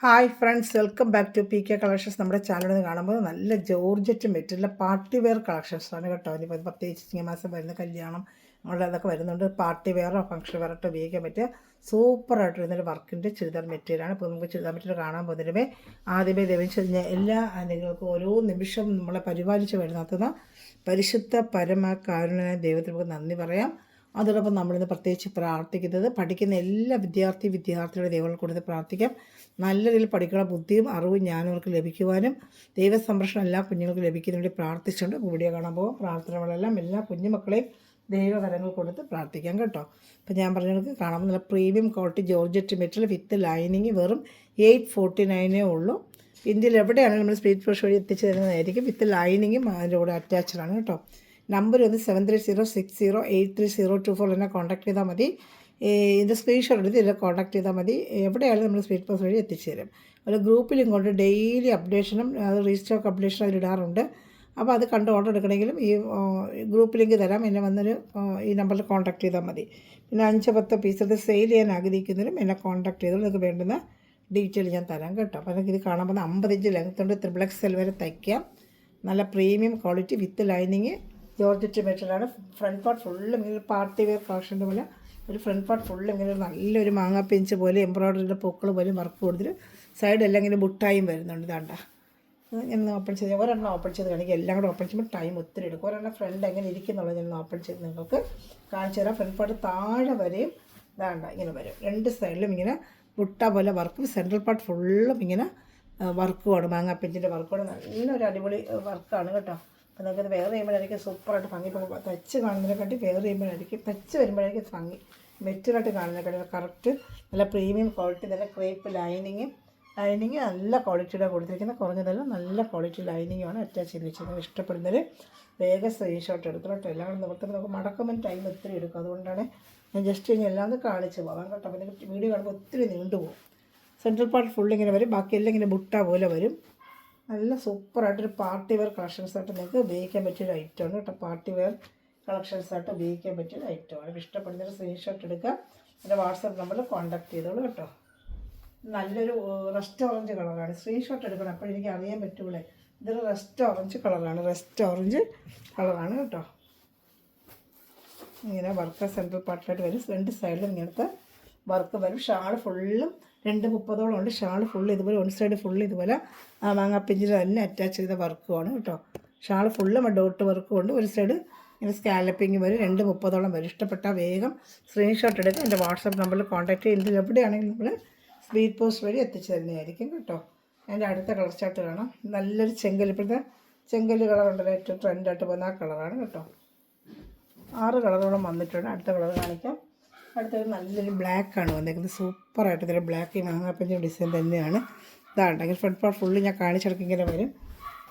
Hi friends, welcome back to P K collections. നമ്മുടെ ചാനലിൽ നിന്ന് കാണുമ്പോൾ നല്ല ജോർജറ്റ് മെറ്റീരിയൽ പാർട്ടി വെയർ കളക്ഷൻസാണ് കേട്ടോ. ഇനിയിപ്പോൾ പ്രത്യേകിച്ച് ചിങ്ങമാസം വരുന്ന കല്യാണം അതൊക്കെ വരുന്നുണ്ട്. പാർട്ടി വെയറോ ഫംഗ്ഷൻ വെയറോ ഉപയോഗിക്കാൻ പറ്റിയ സൂപ്പറായിട്ട് വരുന്നൊരു വർക്കിൻ്റെ ചുരിദാർ മെറ്റീരിയലാണ്. ഇപ്പോൾ നമുക്ക് ചുരിദാർ മെറ്റീരിയൽ കാണാൻ പോകുന്നതിനുമേ ആദ്യമേ ലഭിച്ച എല്ലാ അനുകൾക്കും ഓരോ നിമിഷം നമ്മളെ പരിപാലിച്ച് നടത്തുന്ന പരിശുദ്ധ പരമകാരുണ്യനായ ദൈവത്തിന് നമുക്ക് നന്ദി പറയാം. അതോടൊപ്പം നമ്മളിന്ന് പ്രത്യേകിച്ച് പ്രാർത്ഥിക്കുന്നത് പഠിക്കുന്ന എല്ലാ വിദ്യാർത്ഥികളുടെ ദൈവങ്ങൾ കൊടുത്ത് പ്രാർത്ഥിക്കാം. നല്ല രീതിയിൽ പഠിക്കുന്ന ബുദ്ധിയും അറിവും ജ്ഞാനവർക്ക് ലഭിക്കുവാനും ദൈവസംരക്ഷണം എല്ലാ കുഞ്ഞുങ്ങൾക്കും ലഭിക്കുന്നതിന് വേണ്ടി പ്രാർത്ഥിച്ചുകൊണ്ട് വീഡിയോ കാണാൻ പോകും. പ്രാർത്ഥനകളെല്ലാം എല്ലാ കുഞ്ഞുമക്കളെയും ദൈവകരങ്ങൾ കൊടുത്ത് പ്രാർത്ഥിക്കാം കേട്ടോ. അപ്പോൾ ഞാൻ പറഞ്ഞത് കാണാൻ നല്ല premium quality georgette material with lining വെറും 849 ഉള്ളൂ. ഇന്ത്യയിൽ എവിടെയാണെങ്കിലും നമ്മൾ സ്പീഡ് പോസ്റ്റ് വഴി എത്തിച്ചു തരുന്നതായിരിക്കും. വിത്ത് ലൈനിങ്ങും അതിൻ്റെ കൂടെ അറ്റാച്ച്ഡാണ് കേട്ടോ. നമ്പർ വന്ന് 7306083024 എന്നെ കോൺടാക്ട് ചെയ്താൽ മതി. ഇതിൻ്റെ സ്ക്രീൻഷോട്ട് എടുത്ത് ഇതിൽ കോൺടാക്ട് ചെയ്താൽ മതി. എവിടെയായാലും നമ്മൾ സ്പീഡ് പോസ്റ്റ് വഴി എത്തിച്ചു തരും. ഒരു ഗ്രൂപ്പിൽ ഇങ്ങോട്ട് ഡെയിലി അപ്ഡേഷനും അത് റീസ്റ്റോക്ക് അപ്ഡേഷനും അതിലിടാറുണ്ട്. അപ്പോൾ അത് കണ്ട് ഓർഡർ എടുക്കണമെങ്കിലും ഈ ഗ്രൂപ്പ് ലിങ്ക് തരാം. എന്നെ വന്നൊരു ഈ നമ്പറിൽ കോൺടാക്ട് ചെയ്താൽ മതി. പിന്നെ 5-10 പീസ് അത് സെയിൽ ചെയ്യാൻ ആഗ്രഹിക്കുന്നതിനും എന്നെ കോൺടാക്ട് ചെയ്താൽ നിങ്ങൾക്ക് വേണ്ടുന്ന ഡീറ്റെയിൽ ഞാൻ തരാം കേട്ടോ. അപ്പോൾ നിങ്ങൾക്ക് ഇത് കാണാൻ പോകുന്ന 50 ഇഞ്ച് ലെങ്ത് ഉണ്ട്. XXL വരെ തയ്ക്കാം. നല്ല premium quality with lining georgette മെറ്റീരിയലാണ്. ഫ്രണ്ട് പാർട്ട് ഫുള്ളും ഇങ്ങനെ പാർട്ടി വെയർ കളക്ഷൻ്റെ പോലെ ഒരു ഫ്രണ്ട് പാർട്ട് ഫുള്ളും ഇങ്ങനെ നല്ലൊരു മാങ്ങാ പെഞ്ച് പോലെ എംബ്രോയ്ഡറിയുടെ പൂക്കൾ പോലെ വർക്ക് കൊടുത്തിട്ട് സൈഡെല്ലാം ഇങ്ങനെ ബുട്ടായും വരുന്നുണ്ട്. ഇതാണ്ട ഞാൻ ഓപ്പൺ ചെയ്ത് ഒരെണ്ണം ഓപ്പൺ ചെയ്ത് കാണിക്കുക. എല്ലാം കൂടെ ഓപ്പൺ ചെയ്യുമ്പോൾ ടൈം ഒത്തിരി എടുക്കും. ഒരെണ്ണം ഫ്രണ്ട് എങ്ങനെ ഇരിക്കുന്നുള്ളത് ഞാൻ ഓപ്പൺ ചെയ്ത് നിങ്ങൾക്ക് കാണിച്ചു തരാം. ഫ്രണ്ട് പാർട്ട് താഴെ വരെയും ഇതാണ്ട ഇങ്ങനെ വരും. രണ്ട് സൈഡിലും ഇങ്ങനെ ബുട്ട പോലെ വർക്കും സെൻട്രൽ പാർട്ട് ഫുള്ളും ഇങ്ങനെ വർക്കുമാണ്. മാങ്ങാ പെഞ്ചിൻ്റെ വർക്കുമാണ്. നല്ലൊരു അടിപൊളി വർക്കാണ് കേട്ടോ. അപ്പോൾ നിങ്ങൾക്കത് വെയർ ചെയ്യുമ്പോഴായിരിക്കും സൂപ്പറായിട്ട് ഭംഗി. ഇപ്പോൾ തച്ച് കാണുന്നതിനെക്കാട്ടി വെയർ ചെയ്യുമ്പോഴായിരിക്കും തച്ച് വരുമ്പോഴായിരിക്കും ഭംഗി. മെറ്റീരിയലായിട്ട് കാണുന്നതിനെക്കാട്ടി കറക്റ്റ് നല്ല പ്രീമിയം ക്വാളിറ്റി നല്ല ക്രേപ്പ് ലൈനിങ് നല്ല ക്വാളിറ്റിയുടെ കൊടുത്തിരിക്കുന്നത്. കുറഞ്ഞതല്ല നല്ല ക്വാളിറ്റി ലൈനിങ്ങാണ് അറ്റാച്ച് ചെയ്ത് വെച്ചിരുന്നത്. ഇഷ്ടപ്പെടുന്നവർ വേഗം സ്ക്രീൻഷോട്ട് എടുത്തോട്ടെ. എല്ലാം നിവർത്തുമ്പോൾ നമുക്ക് മടക്കുമ്പോൾ ടൈം ഒത്തിരി എടുക്കും. അതുകൊണ്ടാണ് ഞാൻ ജസ്റ്റ് ഇനി എല്ലാം ഒന്ന് കാണിച്ച് പോകാം കേട്ടോ. അപ്പോൾ നിങ്ങൾക്ക് വീഡിയോ കാണുമ്പോൾ ഒത്തിരി നീണ്ടുപോകും. സെൻട്രൽ പാർട്ട് ഫുൾ ഇങ്ങനെ വരും. ബാക്കിയെല്ലാം ഇങ്ങനെ ബുട്ട പോലെ വരും. നല്ല സൂപ്പറായിട്ടൊരു പാർട്ടി വെയർ കളക്ഷൻസായിട്ട് നിങ്ങൾക്ക് ഉപയോഗിക്കാൻ പറ്റിയൊരു ഐറ്റമാണ് കേട്ടോ. പാർട്ടി വെയർ കളക്ഷൻസായിട്ട് ഉപയോഗിക്കാൻ പറ്റിയൊരു ഐറ്റമാണ്. ഇഷ്ടപ്പെടുന്നൊരു സ്ക്രീൻഷോട്ട് എടുക്കുക. എൻ്റെ വാട്സാപ്പ് നമ്പറിൽ കോൺടാക്ട് ചെയ്തോളൂ കേട്ടോ. നല്ലൊരു റസ്റ്റ് ഓറഞ്ച് കളറാണ്. സ്ക്രീൻഷോട്ട് എടുക്കണം, അപ്പോഴെനിക്ക് അറിയാൻ പറ്റുള്ളൂ. ഇതൊരു റസ്റ്റ് ഓറഞ്ച് കളറാണ് കേട്ടോ. ഇങ്ങനെ വർക്ക് സെൻട്രൽ പാർട്ടിലായിട്ട് വരും. രണ്ട് സൈഡിലും ഇങ്ങനത്തെ വർക്ക് വരും. ഷാൾ ഫുള്ളും 230 ഉണ്ട്. ഷാൾ ഫുള്ള് ഇതുപോലെ ഒരു സൈഡ് ഫുള്ള് ഇതുപോലെ മാങ്ങാപ്പിഞ്ചിൽ തന്നെ അറ്റാച്ച് ചെയ്ത വർക്കുമാണ് കേട്ടോ. ഷാൾ ഫുള്ളും ഡോട്ട് വർക്കും ഉണ്ട്. ഒരു സൈഡ് ഇങ്ങനെ സ്കാലപ്പിങ് വരും. 230 വരും. ഇഷ്ടപ്പെട്ടാൽ വേഗം സ്ക്രീൻഷോട്ട് എടുക്കുക. എൻ്റെ വാട്സാപ്പ് നമ്പറിൽ കോൺടാക്ട് ചെയ്യുന്നത് എവിടെയാണെങ്കിലും നമ്മൾ സ്പീഡ് പോസ്റ്റ് വഴി എത്തിച്ചു തരുന്നതായിരിക്കും കേട്ടോ. അതിൻ്റെ അടുത്ത കളർ ചാർട്ട് കാണാം. നല്ലൊരു ഇപ്പോഴത്തെ ചെങ്കല്ല് കളറുണ്ടല്ലോ, ഏറ്റവും ട്രെൻഡായിട്ട് പോകുന്ന ആ കളറാണ് കേട്ടോ. 6 കളറോളം വന്നിട്ടുണ്ട്. അടുത്ത കളർ കാണിക്കാം. അടുത്തൊരു നല്ലൊരു ബ്ലാക്കാണ് വന്നേക്കുന്നത്. സൂപ്പറായിട്ട് ഇതിൽ ബ്ലാക്ക് ഈ മാങ്ങാപ്പഞ്ച് ഡിസൈൻ തന്നെയാണ്. ഇതാണെങ്കിൽ ഫ്രണ്ട് പാർട്ട് ഫുള്ള് ഞാൻ കാണിച്ചെടുക്കും ഇങ്ങനെ വരും.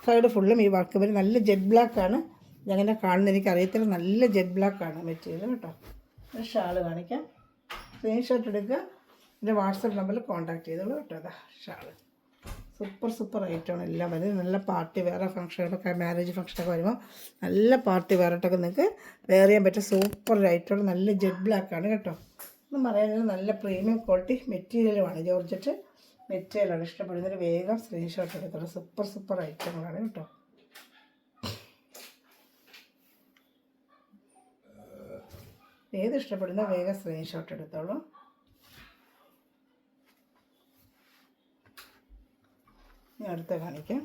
സൈഡ് ഫുള്ളും ഈ വർക്ക് വരും. നല്ല ജെറ്റ് ബ്ലാക്കാണ്. ഞങ്ങനെ കാണുന്നത് എനിക്കറിയത്തില്ല. നല്ല ജെറ്റ് ബ്ലാക്കാണ് മെറ്റീരിയൽ കേട്ടോ. ഒരു ഷാൾ കാണിക്കാം. സ്ക്രീൻഷോട്ട് എടുക്കുക. എൻ്റെ വാട്സപ്പ് നമ്പറിൽ കോൺടാക്ട് ചെയ്തോളൂ കേട്ടോ. അതാ ഷാൾ സൂപ്പർ ഐറ്റമാണ്. എല്ലാം വരുന്നത് നല്ല പാർട്ടി വേറെ ഫംഗ്ഷനൊക്കെ മാരേജ് ഫംഗ്ഷനൊക്കെ വരുമ്പോൾ നല്ല പാർട്ടി വേറായിട്ടൊക്കെ നിങ്ങൾക്ക് വെയർ ചെയ്യാൻ പറ്റിയ സൂപ്പർ ഐറ്റമാണ്. നല്ല ജെറ്റ് ബ്ലാക്കാണ് കേട്ടോ. ഒന്നും പറയാനില്ല. നല്ല പ്രീമിയം ക്വാളിറ്റി മെറ്റീരിയലുമാണ്. ജോർജറ്റ് മെറ്റീരിയലാണ്. ഇഷ്ടപ്പെടുന്നതിന് വേഗം സ്ക്രീൻഷോട്ട് എടുത്തോളൂ. സൂപ്പർ ഐറ്റങ്ങളാണ് കേട്ടോ. ഏത് ഇഷ്ടപ്പെടുന്ന വേഗം സ്ക്രീൻഷോട്ട് എടുത്തോളൂ. അടുത്ത കാണിക്കാം.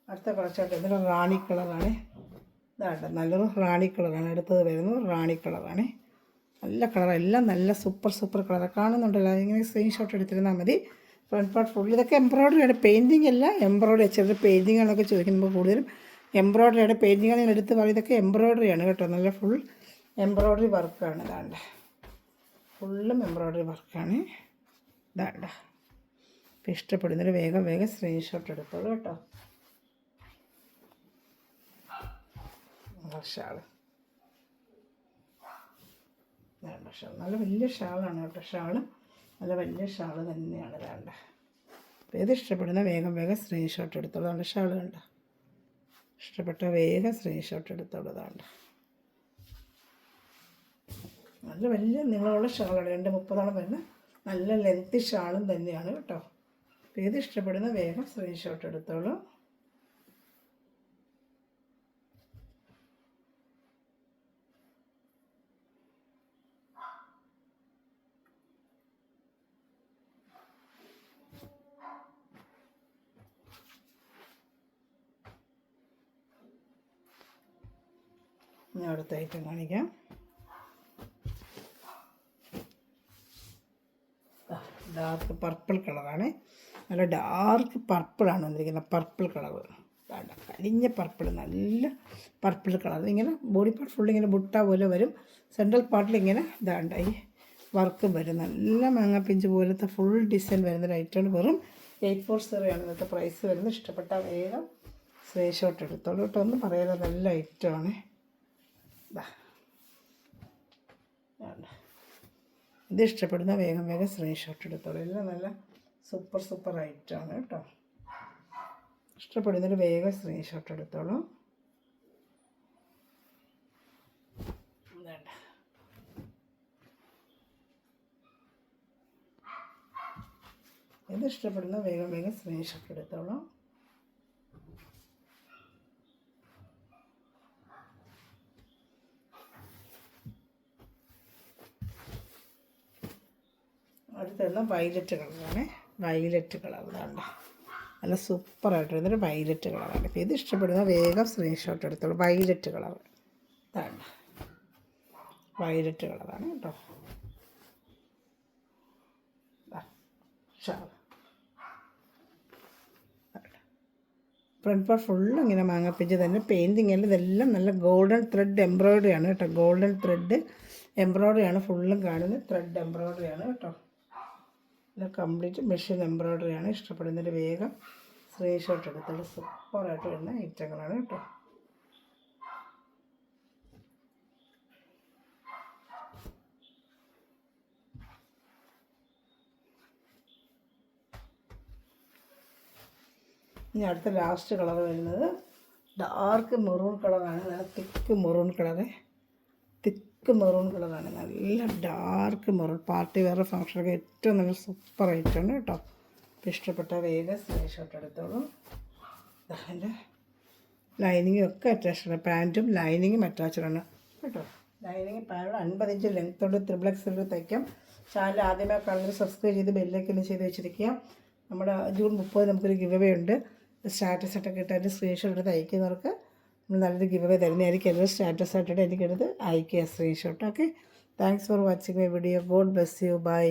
അടുത്ത കളർ ഇതിൽ റാണി കളറാണ്. ഇതാണ്ട് നല്ലൊരു റാണി കളറാണ്. അടുത്തത് വരുന്നത് റാണി കളറാണ്. നല്ല കളറാണ്. എല്ലാം നല്ല സൂപ്പർ കളറാണ്. കാണുന്നുണ്ടല്ലോ. അതിങ്ങനെ സ്ക്രീൻഷോട്ട് എടുത്തിരുന്നാൽ മതി. ഫ്രണ്ട് പാർട്ട് ഫുൾ ഇതൊക്കെ എംബ്രോയ്ഡറിയാണ്. പെയിൻറ്റിങ് അല്ല, എംബ്രോയ്ഡറി. ചിലർ പെയിൻറ്റിങ്ങാണൊക്കെ ചോദിക്കുമ്പോൾ കൂടുതലും എംബ്രോയ്ഡറിയാണ്. പെയിൻറ്റിങ്ങാണ് ഞാൻ എടുത്ത് പറയും. ഇതൊക്കെ എംബ്രോയ്ഡറിയാണ് കേട്ടോ. നല്ല ഫുൾ എംബ്രോയ്ഡറി വർക്കാണ്. ഇതാണ്ട് ഫുള്ളും എംബ്രോയ്ഡറി വർക്കാണ്. ഇതാണ്ട. അപ്പോൾ ഇഷ്ടപ്പെടുന്നൊരു വേഗം സ്ക്രീൻഷോട്ട് എടുത്തോളൂ കേട്ടോ. ഷാൾ നല്ല വലിയ ഷാളാണ് കേട്ടോ. ഷാള് നല്ല വലിയ ഷാള് തന്നെയാണ്. വേണ്ട അപ്പോൾ ഏത് ഇഷ്ടപ്പെടുന്ന വേഗം സ്ക്രീൻഷോട്ട് എടുത്തോളൂ. അതുകൊണ്ട് ഷാൾ കണ്ട ഇഷ്ടപ്പെട്ട വേഗം സ്ക്രീൻഷോട്ട് എടുത്തോളൂ. അതുകൊണ്ട് നല്ല വലിയ നീളമുള്ള ഷാളാണ്, 2.30 വരുന്ന നല്ല ലെങ്തി ഷാളും തന്നെയാണ് കേട്ടോ. അപ്പോൾ ഇത് ഇഷ്ടപ്പെടുന്ന വേഗം സ്ക്രീൻഷോട്ട് എടുത്തോളൂ. ഞാൻ അടുത്ത ഐറ്റം കാണിക്കാം. ഡാർക്ക് പർപ്പിൾ കളറാണ്, നല്ല ഡാർക്ക് പർപ്പിളാണ് വന്നിരിക്കുന്നത്. പർപ്പിൾ കളർ കരിഞ്ഞ പർപ്പിൾ, നല്ല പർപ്പിൾ കളർ. ഇങ്ങനെ ബോഡി പാർട്ട് ഫുൾ ഇങ്ങനെ ബുട്ട പോലെ വരും. സെൻട്രൽ പാർട്ടിൽ ഇങ്ങനെ ഈ വർക്കും വരും. നല്ല മാങ്ങാപ്പിഞ്ച് പോലത്തെ ഫുൾ ഡിസൈൻ വരുന്നൊരു ഐറ്റമാണ്. വെറും 840 ആണ് ഇന്നത്തെ പ്രൈസ് വരുന്നത്. ഇഷ്ടപ്പെട്ട വേഗം സ്ക്രീൻഷോട്ട് എടുത്തോളൂ കേട്ടോ. ഒന്നും പറയാതെ നല്ല ഐറ്റമാണ്. ഇത് ഇഷ്ടപ്പെടുന്ന വേഗം വേഗം സ്ക്രീൻഷോട്ട് എടുത്തോളൂ. എല്ലാം നല്ല സൂപ്പർ ഐറ്റമാണ് കേട്ടോ. ഇഷ്ടപ്പെടുന്നൊരു വേഗം സ്ക്രീൻഷോട്ട് എടുത്തോളൂ. ഇത് ഇഷ്ടപ്പെടുന്ന വേഗം വേഗം സ്ക്രീൻഷോട്ട് എടുത്തോളൂ. അടുത്തുള്ള വയലറ്റ് കളറാണ്. വയലറ്റ് കളർ ഇതാണ്ട് നല്ല സൂപ്പറായിട്ട് വരുന്നൊരു വയലറ്റ് കളറാണ്. അപ്പോൾ ഇത് ഇഷ്ടപ്പെടുന്ന വേഗം സ്ക്രീൻഷോട്ട് എടുത്തോളൂ. വയലറ്റ് കളർ ഇതാണ്ട് വയലറ്റ് കളറാണ് കേട്ടോ. ഷാൾ ഫ്രണ്ട് പാർട്ട് ഫുള്ള് ഇങ്ങനെ മാങ്ങാപ്പിഞ്ച് തന്നെ. പെയിൻറ്റിങ് ഇതെല്ലാം നല്ല ഗോൾഡൻ ത്രെഡ് എംബ്രോയ്ഡറി ആണ് കേട്ടോ. ഗോൾഡൻ ത്രെഡ് എംബ്രോയ്ഡറി ആണ് ഫുള്ളും കാണുന്നത്. ത്രെഡ് എംബ്രോയ്ഡറി ആണ് കേട്ടോ. ഇത് കംപ്ലീറ്റ് മെഷീൻ എംബ്രോയ്ഡറി ആണ്. ഇഷ്ടപ്പെടുന്നതിൽ വേഗം സ്ക്രീൻഷോട്ട് എടുത്തോളൂ. സൂപ്പറായിട്ട് വരുന്ന ഐറ്റങ്ങളാണ് കേട്ടോ. ഇനി അടുത്ത ലാസ്റ്റ് കളർ വരുന്നത് ഡാർക്ക് മെറൂൺ കളറാണ്. നല്ല തിക്ക് മെറൂൺ കളറ്. തിക്ക് മെറൂൺ കളറാണ്, നല്ല ഡാർക്ക് മെറൂൺ. പാർട്ടി വെയർ ഫംഗ്ഷനൊക്കെ ഏറ്റവും നല്ല സൂപ്പർ ഐറ്റമാണ് കേട്ടോ. അപ്പോൾ ഇഷ്ടപ്പെട്ട വേഗം സ്ക്രീൻഷോട്ട് എടുത്തോളൂ. അതിൻ്റെ ലൈനിങ്ങും ഒക്കെ അറ്റാച്ച്ഡാണ്. പാൻറ്റും ലൈനിങ്ങും അറ്റാച്ച്ഡാണ് കേട്ടോ. ലൈനിങ് പാൻറ്റ് 50 ഇഞ്ച് ലെങ്ത്തോട് XXL തയ്ക്കാം. ചാനൽ ആദ്യമായി കാണുന്നത് സബ്സ്ക്രൈബ് ചെയ്ത് ബെല്ലൈക്കൻ ചെയ്ത് വെച്ചിരിക്കുക. നമ്മുടെ ജൂൺ 30 നമുക്കൊരു ഗിവ് അവേ ഉണ്ട്. സ്റ്റാറ്റസ് ഇട്ടൊക്കെ ഇട്ട് സ്ക്രീൻഷോട്ട് എടുത്ത് അയക്കുന്നവർക്ക് നമ്മൾ നല്ലൊരു ഗിവ് അവേ തരുന്നതായിരിക്കും. എല്ലാവരും സ്റ്റാറ്റസ് ആയിട്ടിട്ട് എനിക്കെടുത്ത് അയക്കുക screenshot. Okay, thanks for watching my video. God bless you. By.